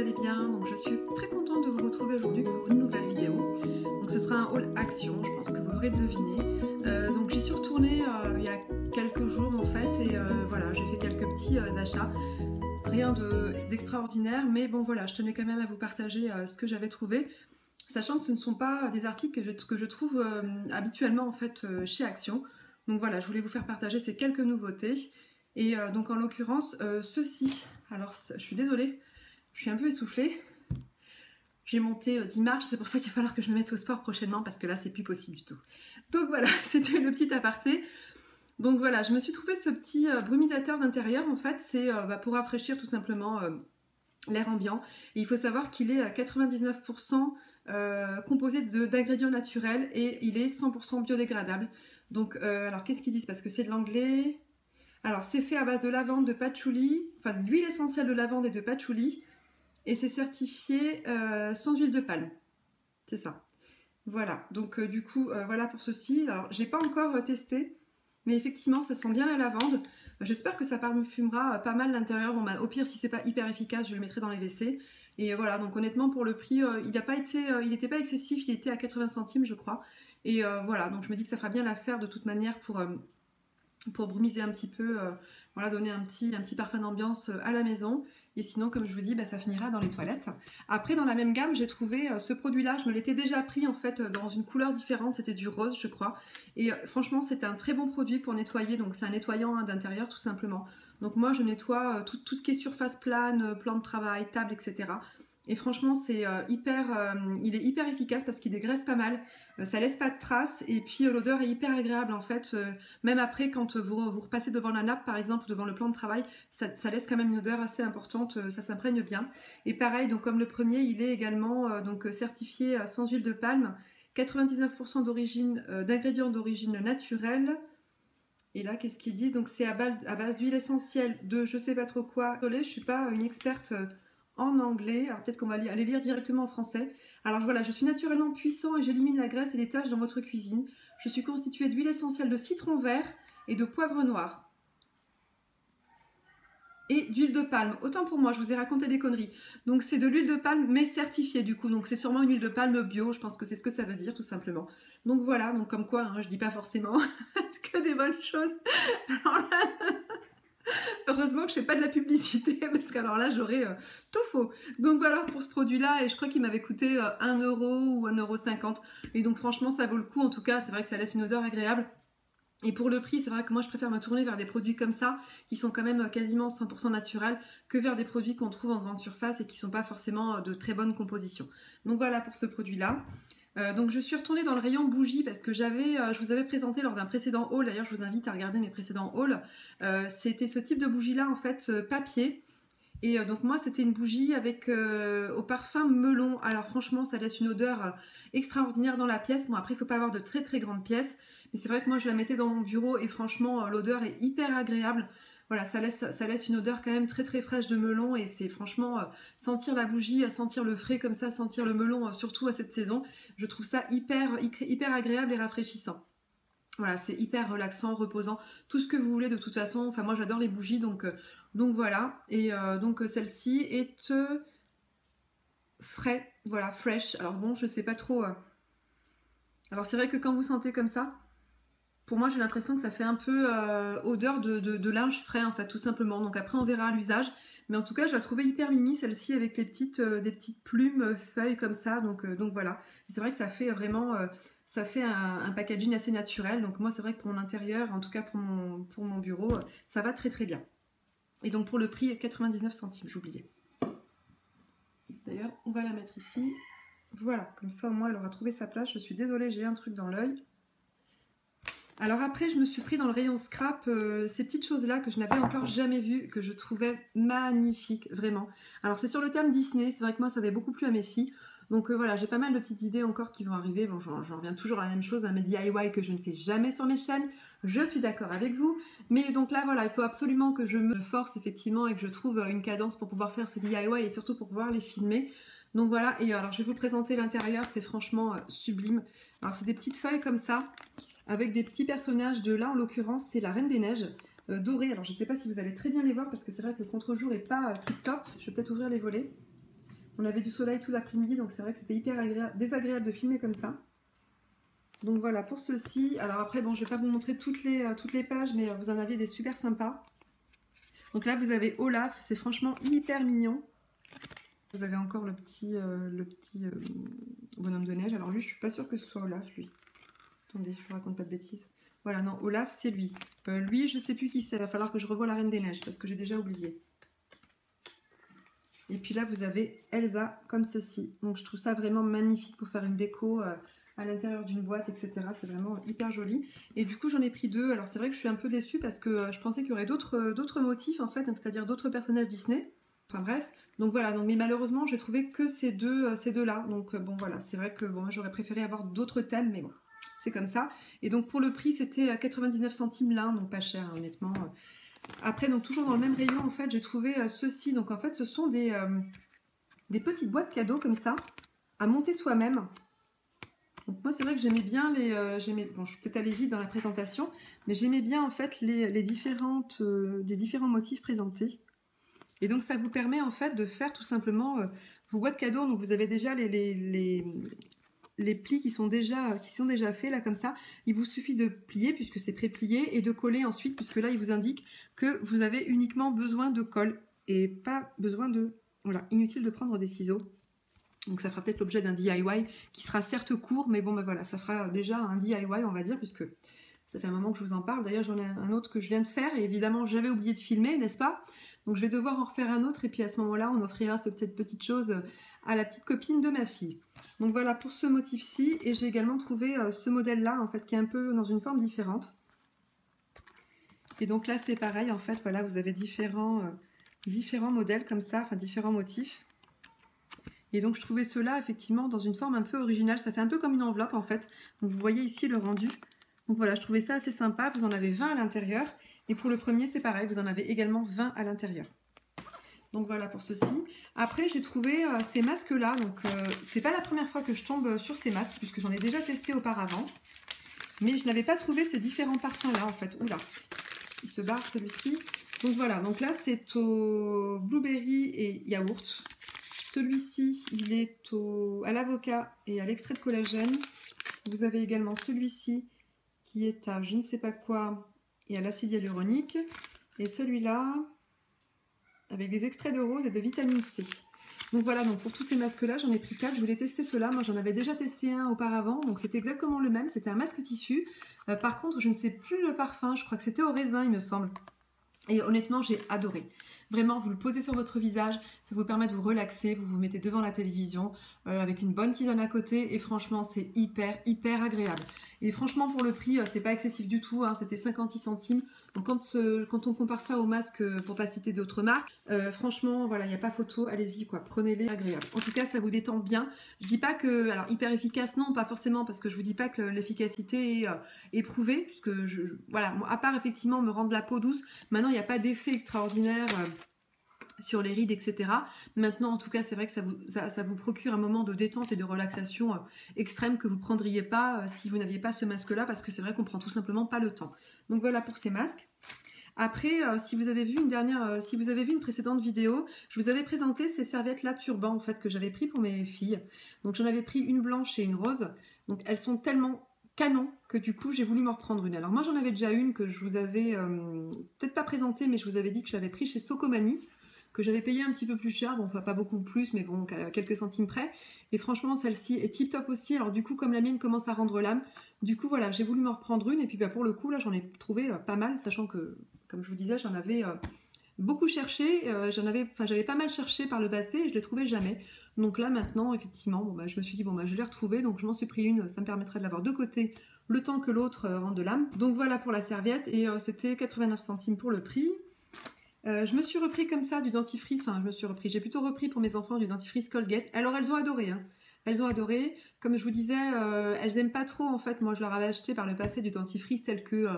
allez bien. Donc je suis très contente de vous retrouver aujourd'hui pour une nouvelle vidéo. Donc ce sera un haul action, je pense que vous l'aurez deviné. Donc j'y suis retournée il y a quelques jours en fait et voilà, j'ai fait quelques petits achats. Rien d'extraordinaire, mais bon voilà, je tenais quand même à vous partager ce que j'avais trouvé. Sachant que ce ne sont pas des articles que je trouve habituellement en fait chez Action. Donc voilà, je voulais vous faire partager ces quelques nouveautés. Et donc en l'occurrence, ceci. Alors je suis désolée, je suis un peu essoufflée. J'ai monté 10 marches, c'est pour ça qu'il va falloir que je me mette au sport prochainement parce que là c'est plus possible du tout. Donc voilà, c'était le petit aparté. Donc voilà, je me suis trouvé ce petit brumisateur d'intérieur en fait, c'est pour rafraîchir tout simplement l'air ambiant. Et il faut savoir qu'il est à 99% composé d'ingrédients naturels et il est 100% biodégradable. Donc alors qu'est-ce qu'ils disent? Parce que c'est de l'anglais. Alors c'est fait à base de lavande, de patchouli, enfin d'huile essentielle de lavande et de patchouli. Et c'est certifié sans huile de palme. C'est ça. Voilà, donc du coup, voilà pour ceci. Alors, j'ai pas encore testé, mais effectivement, ça sent bien la lavande. J'espère que ça parfumera pas mal l'intérieur. Bon, bah, au pire, si c'est pas hyper efficace, je le mettrai dans les WC. Et voilà, donc honnêtement, pour le prix, il n'était pas excessif, il était à 80 centimes, je crois. Et voilà, donc je me dis que ça fera bien l'affaire de toute manière pour brumiser un petit peu, voilà, donner un petit parfum d'ambiance à la maison. Et sinon, comme je vous dis, bah, ça finira dans les toilettes. Après, dans la même gamme, j'ai trouvé ce produit-là. Je me l'étais déjà pris en fait dans une couleur différente. C'était du rose, je crois. Et franchement, c'était un très bon produit pour nettoyer. Donc, c'est un nettoyant d'intérieur tout simplement. Donc, moi, je nettoie tout ce qui est surface plane, plan de travail, table, etc. Et franchement, il est hyper efficace parce qu'il dégraisse pas mal. Ça laisse pas de traces et puis l'odeur est hyper agréable en fait. Même après, quand vous repassez devant la nappe, par exemple, devant le plan de travail, ça laisse quand même une odeur assez importante. Ça s'imprègne bien. Et pareil, donc comme le premier, il est également certifié sans huile de palme, 99% d'ingrédients d'origine naturelle. Et là, qu'est-ce qu'il dit? Donc c'est à base d'huile essentielle de je sais pas trop quoi. Désolée, je suis pas une experte en anglais, alors peut-être qu'on va aller lire directement en français. Alors voilà, je suis naturellement puissant et j'élimine la graisse et les taches dans votre cuisine. Je suis constituée d'huile essentielle de citron vert et de poivre noir. Et d'huile de palme. Autant pour moi, je vous ai raconté des conneries. Donc c'est de l'huile de palme mais certifiée du coup. Donc c'est sûrement une huile de palme bio, je pense que c'est ce que ça veut dire tout simplement. Donc voilà, donc comme quoi, hein, je dis pas forcément que des bonnes choses. Alors là... Heureusement que je fais pas de la publicité parce qu'alors là j'aurais tout faux. Donc voilà pour ce produit là et je crois qu'il m'avait coûté 1 euro ou 1,50 €. Et donc franchement ça vaut le coup en tout cas, c'est vrai que ça laisse une odeur agréable. Et pour le prix, c'est vrai que moi je préfère me tourner vers des produits comme ça qui sont quand même quasiment 100% naturels que vers des produits qu'on trouve en grande surface et qui sont pas forcément de très bonne composition. Donc voilà pour ce produit là. Donc je suis retournée dans le rayon bougies parce que je vous avais présenté lors d'un précédent haul, d'ailleurs je vous invite à regarder mes précédents hauls, c'était ce type de bougie là en fait papier et donc moi c'était une bougie avec au parfum melon. Alors franchement ça laisse une odeur extraordinaire dans la pièce. Bon après il ne faut pas avoir de très très grandes pièces, mais c'est vrai que moi je la mettais dans mon bureau et franchement l'odeur est hyper agréable. Voilà, ça laisse une odeur quand même très très fraîche de melon et c'est franchement sentir la bougie, sentir le frais comme ça, sentir le melon surtout à cette saison, je trouve ça hyper agréable et rafraîchissant. Voilà, c'est hyper relaxant, reposant, tout ce que vous voulez de toute façon. Enfin moi j'adore les bougies donc voilà. Et donc celle-ci est frais, voilà, fresh. Alors bon, je sais pas trop. Alors c'est vrai que quand vous sentez comme ça, pour moi, j'ai l'impression que ça fait un peu odeur de linge frais, en fait, tout simplement. Donc après, on verra à l'usage. Mais en tout cas, je la trouvais hyper mimi, celle-ci, avec des petites plumes, feuilles comme ça. Donc voilà. C'est vrai que ça fait vraiment... ça fait un packaging assez naturel. Donc moi, c'est vrai que pour mon intérieur, en tout cas pour mon bureau, ça va très très bien. Et donc pour le prix, 99 centimes, j'oubliais. D'ailleurs, on va la mettre ici. Voilà, comme ça, au moins, elle aura trouvé sa place. Je suis désolée, j'ai un truc dans l'œil. Alors après, je me suis pris dans le rayon scrap ces petites choses-là que je n'avais encore jamais vues, que je trouvais magnifiques, vraiment. Alors c'est sur le thème Disney, c'est vrai que moi ça avait beaucoup plu à mes filles. Donc voilà, j'ai pas mal de petites idées encore qui vont arriver. Bon, j'en reviens toujours à la même chose, à mes DIY que je ne fais jamais sur mes chaînes. Je suis d'accord avec vous. Mais donc là, voilà, il faut absolument que je me force effectivement et que je trouve une cadence pour pouvoir faire ces DIY et surtout pour pouvoir les filmer. Donc voilà, et alors je vais vous présenter l'intérieur, c'est franchement sublime. Alors c'est des petites feuilles comme ça, avec des petits personnages de là, en l'occurrence, c'est la Reine des Neiges, dorée. Alors je ne sais pas si vous allez très bien les voir, parce que c'est vrai que le contre-jour n'est pas tip-top. Je vais peut-être ouvrir les volets. On avait du soleil tout l'après-midi, donc c'est vrai que c'était hyper désagréable de filmer comme ça. Donc voilà pour ceci. Alors après, bon, je ne vais pas vous montrer toutes les pages, mais vous en avez des super sympas. Donc là, vous avez Olaf, c'est franchement hyper mignon. Vous avez encore le petit bonhomme de neige. Alors lui, je suis pas sûre que ce soit Olaf, lui. Attendez, je vous raconte pas de bêtises. Voilà, non, Olaf, c'est lui. Lui, je sais plus qui c'est. Il va falloir que je revoie la Reine des Neiges parce que j'ai déjà oublié. Et puis là, vous avez Elsa comme ceci. Donc je trouve ça vraiment magnifique pour faire une déco à l'intérieur d'une boîte, etc. C'est vraiment hyper joli. Et du coup, j'en ai pris deux. Alors c'est vrai que je suis un peu déçue parce que je pensais qu'il y aurait d'autres motifs en fait, c'est-à-dire d'autres personnages Disney. Enfin bref. Donc voilà, mais malheureusement, j'ai trouvé que ces deux-là. Donc bon, voilà, c'est vrai que bon, j'aurais préféré avoir d'autres thèmes, mais bon, c'est comme ça. Et donc pour le prix, c'était à 99 centimes l'un, donc pas cher, hein, honnêtement. Après, donc toujours dans le même rayon, en fait, j'ai trouvé ceci. Donc en fait, ce sont des petites boîtes cadeaux comme ça, à monter soi-même. Donc moi, c'est vrai que j'aimais bien bon, je suis peut-être allée vite dans la présentation, mais j'aimais bien en fait les différents motifs présentés. Et donc ça vous permet en fait de faire tout simplement vos boîtes cadeaux. Donc vous avez déjà les plis qui sont déjà faits là comme ça. Il vous suffit de plier puisque c'est pré-plié et de coller ensuite puisque là il vous indique que vous avez uniquement besoin de colle et pas besoin de... Voilà, inutile de prendre des ciseaux. Donc ça fera peut-être l'objet d'un DIY qui sera certes court, mais bon ben voilà, ça fera déjà un DIY on va dire puisque ça fait un moment que je vous en parle. D'ailleurs j'en ai un autre que je viens de faire et évidemment j'avais oublié de filmer, n'est-ce pas? Donc je vais devoir en refaire un autre et puis à ce moment-là on offrira cette petite chose à la petite copine de ma fille. Donc voilà pour ce motif-ci et j'ai également trouvé ce modèle-là en fait qui est un peu dans une forme différente. Et donc là c'est pareil en fait, voilà vous avez différents modèles comme ça, enfin différents motifs. Et donc je trouvais cela effectivement dans une forme un peu originale, ça fait un peu comme une enveloppe en fait. Donc vous voyez ici le rendu. Donc voilà, je trouvais ça assez sympa, vous en avez 20 à l'intérieur. Et pour le premier c'est pareil, vous en avez également 20 à l'intérieur. Donc voilà pour ceci. Après j'ai trouvé ces masques là, donc c'est pas la première fois que je tombe sur ces masques puisque j'en ai déjà testé auparavant. Mais je n'avais pas trouvé ces différents parfums là en fait. Oula, il se barre celui-ci. Donc voilà, donc là c'est au blueberry et yaourt. Celui-ci, il est à l'avocat et à l'extrait de collagène. Vous avez également celui-ci qui est à je ne sais pas quoi et à l'acide hyaluronique. Et celui-là, avec des extraits de rose et de vitamine C. Donc voilà, donc pour tous ces masques-là, j'en ai pris 4. Je voulais tester ceux-là. Moi, j'en avais déjà testé un auparavant. Donc c'était exactement le même. C'était un masque tissu. Par contre, je ne sais plus le parfum. Je crois que c'était au raisin, il me semble. Et honnêtement, j'ai adoré. Vraiment, vous le posez sur votre visage, ça vous permet de vous relaxer, vous vous mettez devant la télévision avec une bonne tisane à côté et franchement, c'est hyper agréable. Et franchement, pour le prix, c'est pas excessif du tout, hein, c'était 56 centimes. Donc quand on compare ça au masque, pour pas citer d'autres marques, franchement, voilà, il n'y a pas photo, allez-y, quoi, prenez-les, agréable. En tout cas, ça vous détend bien. Je dis pas que, alors hyper efficace, non, pas forcément, parce que je vous dis pas que l'efficacité est prouvée, puisque voilà, à part effectivement me rendre la peau douce, maintenant il n'y a pas d'effet extraordinaire sur les rides, etc. Maintenant, en tout cas, c'est vrai que ça vous procure un moment de détente et de relaxation extrême que vous ne prendriez pas si vous n'aviez pas ce masque-là, parce que c'est vrai qu'on prend tout simplement pas le temps. Donc voilà pour ces masques. Après, si vous avez vu une précédente vidéo, je vous avais présenté ces serviettes-là turban en fait que j'avais pris pour mes filles. Donc j'en avais pris une blanche et une rose. Donc elles sont tellement canon que du coup j'ai voulu m'en reprendre une. Alors moi j'en avais déjà une que je vous avais peut-être pas présentée, mais je vous avais dit que je l'avais pris chez Stocomanie, que j'avais payé un petit peu plus cher, bon enfin pas beaucoup plus, mais bon à quelques centimes près. Et franchement celle-ci est tip top aussi. Alors du coup comme la mienne commence à rendre l'âme, du coup voilà j'ai voulu m'en reprendre une et puis bah, pour le coup là j'en ai trouvé pas mal, sachant que comme je vous disais j'en avais beaucoup cherché, j'avais pas mal cherché par le passé et je les trouvais jamais. Donc là maintenant effectivement bon, bah, je me suis dit bon bah je l'ai retrouvée, donc je m'en suis pris une, ça me permettrait de l'avoir de côté le temps que l'autre rende de l'âme. Donc voilà pour la serviette et c'était 89 centimes pour le prix. Je me suis repris comme ça du dentifrice, j'ai plutôt repris pour mes enfants du dentifrice Colgate. Alors elles ont adoré, hein. Elles ont adoré. Comme je vous disais, elles aiment pas trop en fait. Moi je leur avais acheté par le passé du dentifrice tel que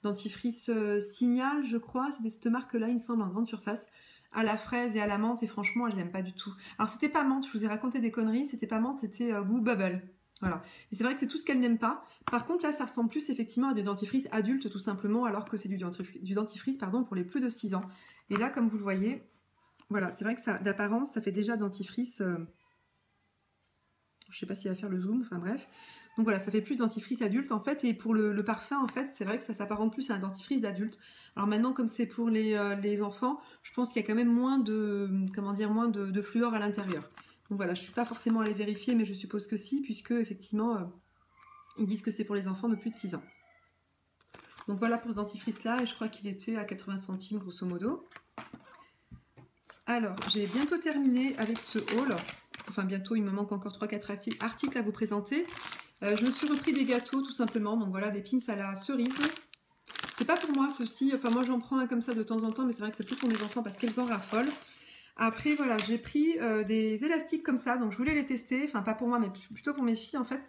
dentifrice Signal, je crois. C'était cette marque-là, il me semble, en grande surface, à la fraise et à la menthe. Et franchement, elles n'aiment pas du tout. Alors c'était pas menthe, je vous ai raconté des conneries. C'était pas menthe, c'était goût bubble. Voilà. Et c'est vrai que c'est tout ce qu'elles n'aiment pas. Par contre, là, ça ressemble plus effectivement à du dentifrice adulte, tout simplement, alors que c'est du dentifrice pardon, pour les plus de 6 ans. Et là, comme vous le voyez, Voilà, c'est vrai que ça, d'apparence, ça fait déjà dentifrice. Je sais pas s'il va faire le zoom, enfin bref. Donc voilà, ça fait plus dentifrice adulte en fait. Et pour le parfum, en fait, c'est vrai que ça s'apparente plus à un dentifrice d'adulte. Alors maintenant, comme c'est pour les enfants, je pense qu'il y a quand même moins de, comment dire, moins de fluor à l'intérieur. Donc voilà, je suis pas forcément allée vérifier, mais je suppose que si, puisque effectivement, ils disent que c'est pour les enfants de plus de 6 ans. Donc voilà pour ce dentifrice-là, et je crois qu'il était à 80 centimes grosso modo. Alors, j'ai bientôt terminé avec ce haul. Enfin, bientôt, il me manque encore 3-4 articles à vous présenter. Je me suis repris des gâteaux, tout simplement. Donc voilà, des pins à la cerise. C'est pas pour moi, ceci. Enfin, moi, j'en prends un comme ça de temps en temps, mais c'est vrai que c'est plus pour mes enfants parce qu'elles en raffolent. Après, voilà, j'ai pris des élastiques comme ça. Donc, je voulais les tester. Enfin, pas pour moi, mais plutôt pour mes filles, en fait.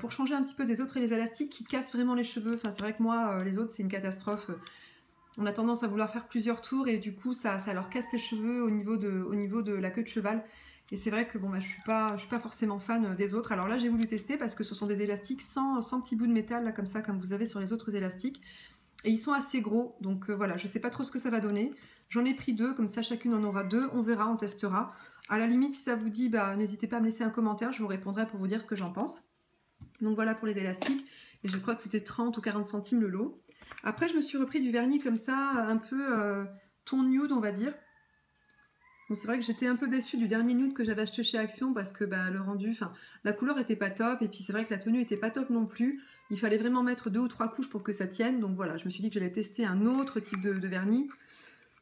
Pour changer un petit peu des autres et les élastiques qui cassent vraiment les cheveux. Enfin, c'est vrai que moi, les autres, c'est une catastrophe. On a tendance à vouloir faire plusieurs tours et du coup ça leur casse les cheveux au niveau de la queue de cheval. Et c'est vrai que bon, bah, je suis pas forcément fan des autres. Alors là j'ai voulu tester parce que ce sont des élastiques sans petits bouts de métal là, comme ça, comme vous avez sur les autres élastiques. Et ils sont assez gros, donc voilà, je sais pas trop ce que ça va donner. J'en ai pris 2, comme ça chacune en aura 2, on verra, on testera. À la limite si ça vous dit, bah, n'hésitez pas à me laisser un commentaire, je vous répondrai pour vous dire ce que j'en pense. Donc voilà pour les élastiques, et je crois que c'était 30 ou 40 centimes le lot. Après, je me suis repris du vernis comme ça, un peu ton nude, on va dire. Bon, c'est vrai que j'étais un peu déçue du dernier nude que j'avais acheté chez Action parce que bah, le rendu, enfin, la couleur était pas top et puis c'est vrai que la tenue était pas top non plus. Il fallait vraiment mettre 2 ou 3 couches pour que ça tienne. Donc voilà, je me suis dit que j'allais tester un autre type de vernis.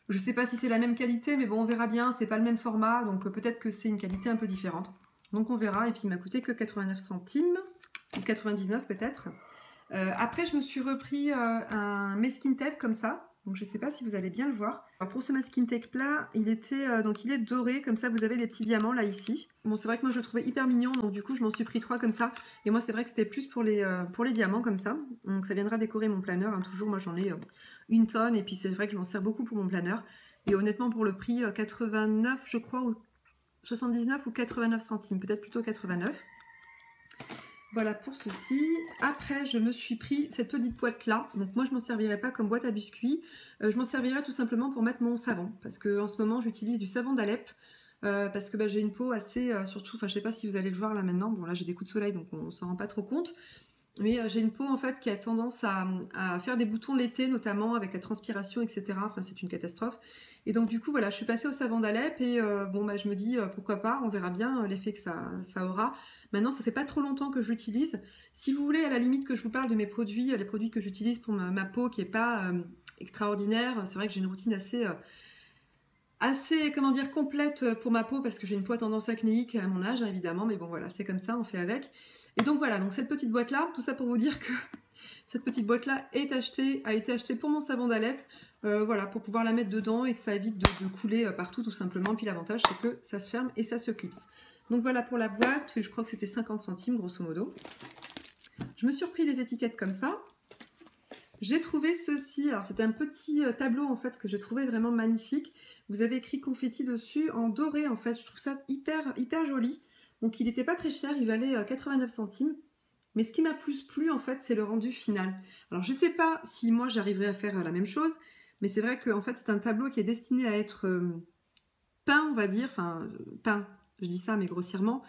Je sais pas si c'est la même qualité, mais bon, on verra bien. C'est pas le même format, donc peut-être que c'est une qualité un peu différente. Donc on verra. Et puis il m'a coûté que 89 centimes, ou 99 peut-être. Après, je me suis repris un masking tape comme ça. Donc, je ne sais pas si vous allez bien le voir. Alors, pour ce masking tape là, il est doré. Comme ça, vous avez des petits diamants là, ici. Bon, c'est vrai que moi, je le trouvais hyper mignon. Donc, du coup, je m'en suis pris 3 comme ça. Et moi, c'est vrai que c'était plus pour les diamants comme ça. Donc, ça viendra décorer mon planeur. Hein. Toujours, moi, j'en ai une tonne. Et puis, c'est vrai que je m'en sers beaucoup pour mon planeur. Et honnêtement, pour le prix, 89, je crois, ou 79 ou 89 centimes. Peut-être plutôt 89. Voilà pour ceci. Après, je me suis pris cette petite boîte là. Donc moi, je m'en servirai pas comme boîte à biscuits. Je m'en servirai tout simplement pour mettre mon savon. Parce que en ce moment, j'utilise du savon d'Alep. Parce que bah, j'ai une peau assez... surtout, enfin je sais pas si vous allez le voir là maintenant. Bon là, j'ai des coups de soleil, donc on s'en rend pas trop compte. Mais j'ai une peau en fait qui a tendance à faire des boutons l'été, notamment avec la transpiration, etc. Enfin, c'est une catastrophe. Et donc du coup, voilà, je suis passée au savon d'Alep et bon, bah, je me dis pourquoi pas, on verra bien l'effet que ça aura. Maintenant, ça fait pas trop longtemps que je l'utilise. Si vous voulez, à la limite, que je vous parle de mes produits, les produits que j'utilise pour ma peau qui est pas extraordinaire, c'est vrai que j'ai une routine assez, comment dire, complète pour ma peau parce que j'ai une peau à tendance acnéique à mon âge, hein, évidemment, mais bon voilà, c'est comme ça, on fait avec. Et donc voilà, donc cette petite boîte là, tout ça pour vous dire que cette petite boîte là a été achetée pour mon savon d'Alep, voilà, pour pouvoir la mettre dedans et que ça évite de couler partout tout simplement. Puis l'avantage c'est que ça se ferme et ça se clipse. Donc voilà pour la boîte, je crois que c'était 50 centimes grosso modo. Je me suis repris des étiquettes comme ça. J'ai trouvé ceci, alors c'est un petit tableau en fait que j'ai trouvé vraiment magnifique. Vous avez écrit confetti dessus en doré en fait, je trouve ça hyper joli. Donc il n'était pas très cher, il valait 89 centimes. Mais ce qui m'a plus plu en fait, c'est le rendu final. Alors je sais pas si moi j'arriverai à faire la même chose, mais c'est vrai que en fait c'est un tableau qui est destiné à être peint, on va dire, enfin peint, je dis ça mais grossièrement.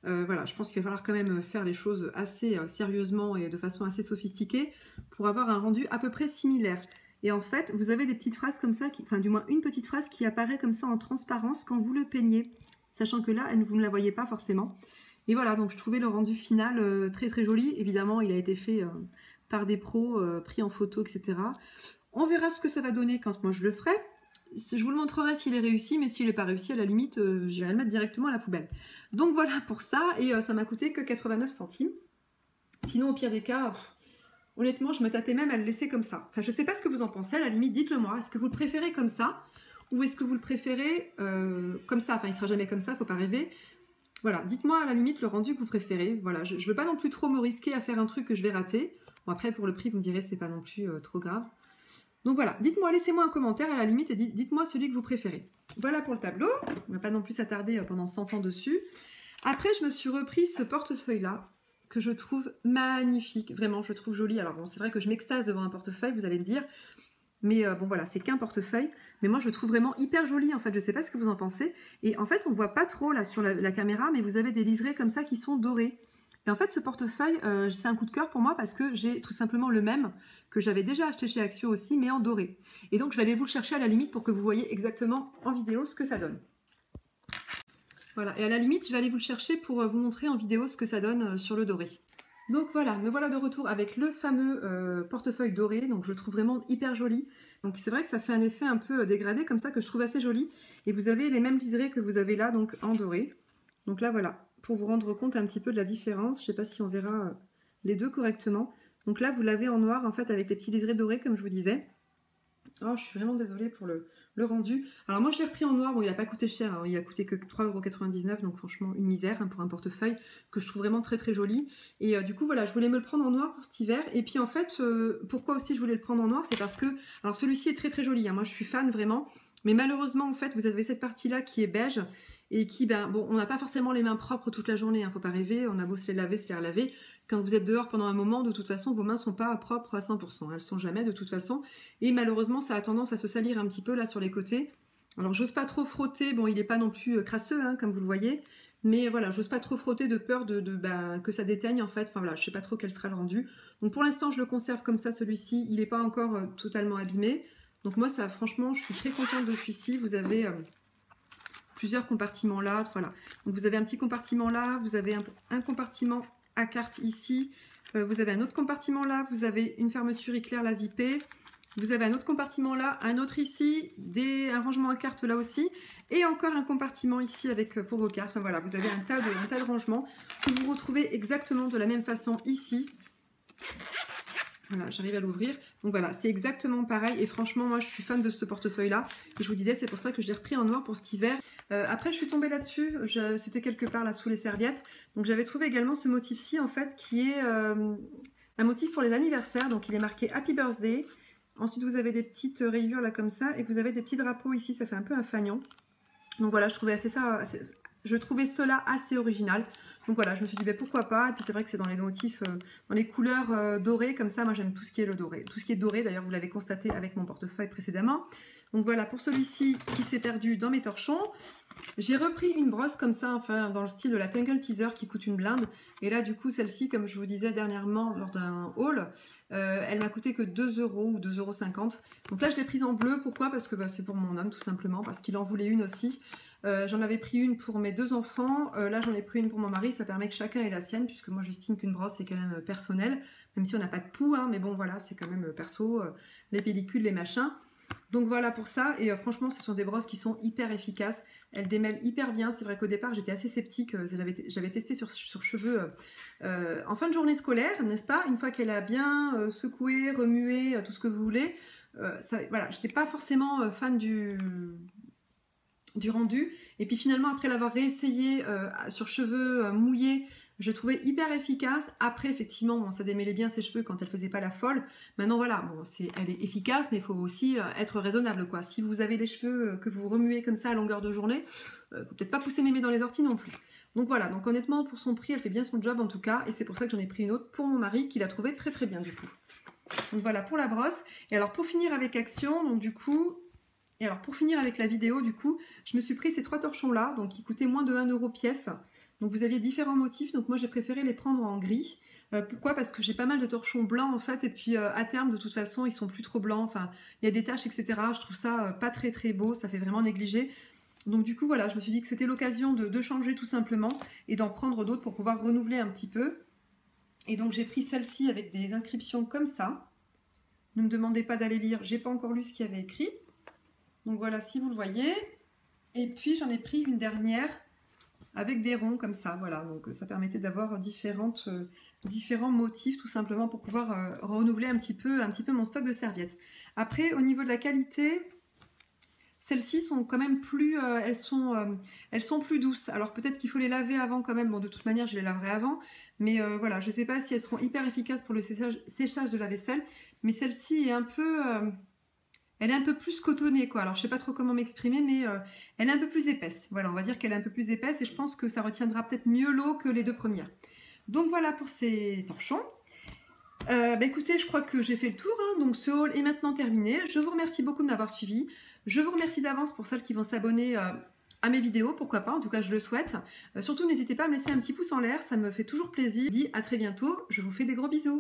Voilà, je pense qu'il va falloir quand même faire les choses assez sérieusement et de façon assez sophistiquée pour avoir un rendu à peu près similaire. Et en fait, vous avez des petites phrases comme ça, enfin du moins une petite phrase qui apparaît comme ça en transparence quand vous le peignez, sachant que là, vous ne la voyez pas forcément. Et voilà, donc je trouvais le rendu final très joli. Évidemment, il a été fait par des pros, pris en photo, etc. On verra ce que ça va donner quand moi je le ferai. Je vous le montrerai s'il est réussi, mais s'il n'est pas réussi, à la limite, j'irai le mettre directement à la poubelle. Donc voilà pour ça, et ça m'a coûté que 89 centimes. Sinon, au pire des cas, honnêtement, je me tâtais même à le laisser comme ça. Enfin, je ne sais pas ce que vous en pensez, à la limite, dites-le moi. Est-ce que vous le préférez comme ça, ou est-ce que vous le préférez comme ça? Enfin, il ne sera jamais comme ça, il ne faut pas rêver. Voilà, dites-moi à la limite le rendu que vous préférez. Voilà, je ne veux pas non plus trop me risquer à faire un truc que je vais rater. Bon, après, pour le prix, vous me direz, c'est pas non plus trop grave. Donc voilà, dites-moi, laissez-moi un commentaire à la limite et dites-moi celui que vous préférez. Voilà pour le tableau, on ne va pas non plus s'attarder pendant 100 ans dessus. Après, je me suis repris ce portefeuille-là, que je trouve magnifique, vraiment, je le trouve joli. Alors bon, c'est vrai que je m'extase devant un portefeuille, vous allez me dire, Mais bon voilà, c'est qu'un portefeuille. Mais moi je le trouve vraiment hyper joli en fait. Je sais pas ce que vous en pensez. Et en fait on voit pas trop là sur la caméra, mais vous avez des liserés comme ça qui sont dorés. Et en fait ce portefeuille, c'est un coup de cœur pour moi parce que j'ai tout simplement le même que j'avais déjà acheté chez Axio aussi, mais en doré. Et donc je vais aller vous le chercher à la limite pour que vous voyez exactement en vidéo ce que ça donne. Voilà, et à la limite je vais aller vous le chercher pour vous montrer en vidéo ce que ça donne sur le doré. Donc voilà, me voilà de retour avec le fameux portefeuille doré, donc je le trouve vraiment hyper joli. Donc c'est vrai que ça fait un effet un peu dégradé comme ça que je trouve assez joli. Et vous avez les mêmes liserés que vous avez là, donc en doré. Donc là voilà, pour vous rendre compte un petit peu de la différence, je ne sais pas si on verra les deux correctement. Donc là vous l'avez en noir en fait avec les petits liserés dorés comme je vous disais. Oh, je suis vraiment désolée pour le rendu. Alors moi je l'ai repris en noir, bon il n'a pas coûté cher, hein. Il a coûté que 3,99 €, donc franchement une misère hein, pour un portefeuille que je trouve vraiment très très joli. Et du coup voilà, je voulais me le prendre en noir pour cet hiver. Et puis en fait, pourquoi aussi je voulais le prendre en noir, c'est parce que, alors celui-ci est très très joli, hein. Moi je suis fan vraiment, mais malheureusement en fait vous avez cette partie-là qui est beige, et qui, ben bon, on n'a pas forcément les mains propres toute la journée, hein, faut pas rêver, on a beau se les laver, se les relaver. Quand vous êtes dehors pendant un moment, de toute façon, vos mains sont pas propres à 100%, elles sont jamais de toute façon, et malheureusement, ça a tendance à se salir un petit peu là sur les côtés. Alors, j'ose pas trop frotter, bon, il n'est pas non plus crasseux, hein, comme vous le voyez, mais voilà, j'ose pas trop frotter de peur que ça déteigne en fait, enfin voilà, je sais pas trop quel sera le rendu. Donc pour l'instant, je le conserve comme ça, celui-ci, il n'est pas encore totalement abîmé. Donc moi, ça, franchement, je suis très contente de celui-ci. Vous avez plusieurs compartiments là, voilà. Donc vous avez un petit compartiment là, vous avez un compartiment à carte ici, vous avez un autre compartiment là, vous avez une fermeture éclair la zippée, vous avez un autre compartiment là, un autre ici, un rangement à carte là aussi, et encore un compartiment ici avec pour vos cartes. Enfin voilà, vous avez un tas de rangements que vous retrouvez exactement de la même façon ici. Voilà, j'arrive à l'ouvrir. Donc voilà, c'est exactement pareil. Et franchement, moi, je suis fan de ce portefeuille-là. Je vous disais, c'est pour ça que je l'ai repris en noir pour cet hiver. Après, je suis tombée là-dessus. C'était quelque part là sous les serviettes. Donc j'avais trouvé également ce motif-ci, en fait, qui est un motif pour les anniversaires. Donc il est marqué Happy Birthday. Ensuite, vous avez des petites rayures là comme ça. Et vous avez des petits drapeaux ici. Ça fait un peu un fanion. Donc voilà, je trouvais cela assez original. Donc voilà, je me suis dit, ben, pourquoi pas. Et puis c'est vrai que c'est dans les motifs, dans les couleurs dorées, comme ça, moi j'aime tout ce qui est le doré. Tout ce qui est doré, d'ailleurs, vous l'avez constaté avec mon portefeuille précédemment. Donc voilà, pour celui-ci qui s'est perdu dans mes torchons, j'ai repris une brosse comme ça, enfin dans le style de la Tangle Teaser qui coûte une blinde. Et là, du coup, celle-ci, comme je vous disais dernièrement lors d'un haul, elle m'a coûté que 2 € ou 2,50 €. Donc là, je l'ai prise en bleu. Pourquoi? Parce que bah, c'est pour mon homme, tout simplement, parce qu'il en voulait une aussi. J'en avais pris une pour mes 2 enfants, là j'en ai pris une pour mon mari, ça permet que chacun ait la sienne, puisque moi j'estime qu'une brosse c'est quand même personnel, même si on n'a pas de poux, hein, mais bon voilà, c'est quand même perso, les pellicules, les machins. Donc voilà pour ça, et franchement ce sont des brosses qui sont hyper efficaces, elles démêlent hyper bien. C'est vrai qu'au départ j'étais assez sceptique, j'avais testé sur cheveux en fin de journée scolaire, n'est-ce pas? Une fois qu'elle a bien secoué, remué, tout ce que vous voulez, voilà, j'étais pas forcément fan du rendu, et puis finalement après l'avoir réessayé sur cheveux mouillés, je trouvais hyper efficace. Après effectivement bon, ça démêlait bien ses cheveux quand elle faisait pas la folle. Maintenant voilà, bon, elle est efficace, mais il faut aussi être raisonnable quoi. Si vous avez les cheveux que vous remuez comme ça à longueur de journée, faut peut-être pas pousser mémé dans les orties non plus. Donc voilà, donc honnêtement pour son prix elle fait bien son job en tout cas, et c'est pour ça que j'en ai pris une autre pour mon mari qui l'a trouvé très très bien du coup. Donc voilà pour la brosse. Et alors pour finir avec Action, donc du coup, et alors pour finir avec la vidéo, du coup, je me suis pris ces 3 torchons là, donc qui coûtaient moins de 1 € pièce. Donc vous aviez différents motifs, donc moi j'ai préféré les prendre en gris. Pourquoi? Parce que j'ai pas mal de torchons blancs en fait, et puis à terme de toute façon ils sont plus trop blancs, enfin il y a des taches etc. Je trouve ça pas très très beau, ça fait vraiment négligé. Donc du coup voilà, je me suis dit que c'était l'occasion de changer tout simplement, et d'en prendre d'autres pour pouvoir renouveler un petit peu. Et donc j'ai pris celle-ci avec des inscriptions comme ça. Ne me demandez pas d'aller lire, j'ai pas encore lu ce qu'il y avait écrit. Donc voilà, si vous le voyez. Et puis j'en ai pris une dernière avec des ronds comme ça, voilà. Donc ça permettait d'avoir différents motifs tout simplement pour pouvoir renouveler un petit peu mon stock de serviettes. Après, au niveau de la qualité, celles-ci sont quand même plus, elles sont plus douces. Alors peut-être qu'il faut les laver avant quand même. Bon, de toute manière, je les laverai avant. Mais voilà, je ne sais pas si elles seront hyper efficaces pour le séchage de la vaisselle. Mais celle-ci est un peu... elle est un peu plus cotonnée, quoi. Alors, je sais pas trop comment m'exprimer, mais elle est un peu plus épaisse. Voilà, on va dire qu'elle est un peu plus épaisse, et je pense que ça retiendra peut-être mieux l'eau que les 2 premières. Donc, voilà pour ces torchons. Écoutez, je crois que j'ai fait le tour, hein, donc ce haul est maintenant terminé. Je vous remercie beaucoup de m'avoir suivi. Je vous remercie d'avance pour celles qui vont s'abonner à mes vidéos, pourquoi pas, en tout cas je le souhaite. Surtout n'hésitez pas à me laisser un petit pouce en l'air, ça me fait toujours plaisir. Je vous dis à très bientôt, je vous fais des gros bisous.